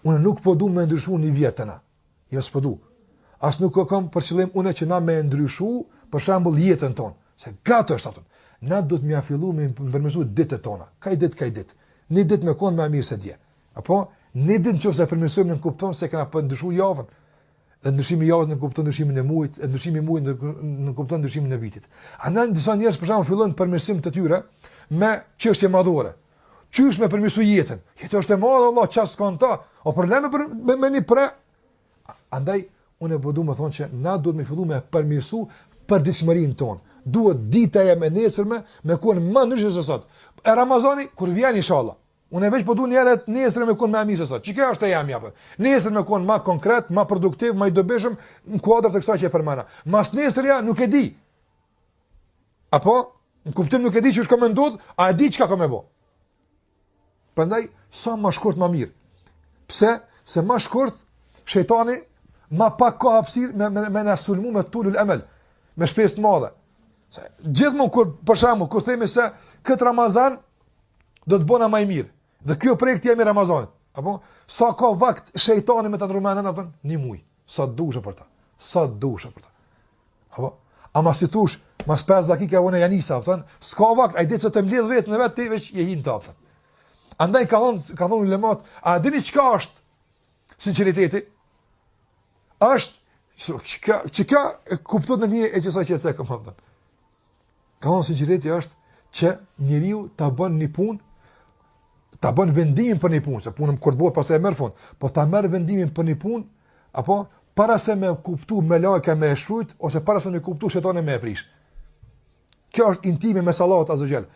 Unë nuk po du me ndryshu një vjetëna. Jo s'po du. As nuk kam për qëllim unë që na me ndryshu, për shembull jetën tonë. Se gato është atë. Na do të më fillu me përmirësu ditët tona. Kaj ditë. Një ditë me konë më mirë se dje. Apo një ditë nëse përmirësojmë në kupton se kena për ndryshu javën. Dhe ndryshimi i javës në kupton ndryshimin e muajit, e ndryshimi i muajit në kupton ndryshimin e vitit. Andaj disa njerëz për shembull fillojnë përmirësim të tyre me çështje madhore. Qysh me përmirësu jetën? Jeta është e madhe, Allah, çast konta. O probleme me një pre. Andaj unë po du të thonë që na duhet me fillu me përmirësu përditshmërinë tonë. Duhet dita e nesërme me kon më ndryshe se sot. E Ramazani kur vjen inshallah. Unë veç po du njerët nesër me kon më mirë se sot. Çka është e jam japë? Nesër me kon më konkret, më produktiv, më i dobishëm në kuadër të kësaj që e përmana. Mas nesër ja nuk e di. Apo në kuptim nuk e di ç'është më ndodh, a e di çka ka më bë. Prandaj sa më shkurt më mirë. Pse? Se më shkurt shejtani më pak ka hapësirë me na sulmu me tulul amel, me shpresë të mëdha. Gjithmonë kur për shembull kur themi se kët Ramazan do të bëna më mirë. Dhe kjo projekt jemi Ramazanit. Apo sa ka vakt shejtani me ta ndrymën atë një muj. Sa dushë për ta. Apo ama si tush, mas 5 dakika unë janisa, apo s'ka vakt, ai ditë se të mbledh vetën e vet ti veç je hin tapsa. Andaj ka thonë ulemat, a dini çka është sinqeriteti? Është çka kupton në një e çfarë që ka thonë. Ka thonë sinqeriteti është që njeriu ta bën një punë, ta bën vendimin për një punë, se punën kur bëhet pastaj e merr fund, po ta merr vendimin për një punë, apo para se me kuptu me lajka me shkruajt ose para se me kuptu shejtani me e prish. Kjo është intime me Allahu azza xal.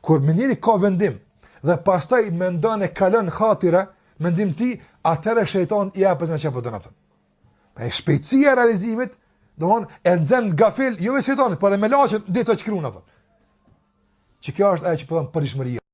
Kur njeriu ka vendim dhe pastaj mendon e kalon hatira, mendim ti, atëre shejtani i hapet në çapo donat. Pa shpejtësia e realizimit, domthon e nxen gafil, jo me shejtanin, por me laçën ditë të shkruan atë. Që kjo është ajo që po thon përishmëria.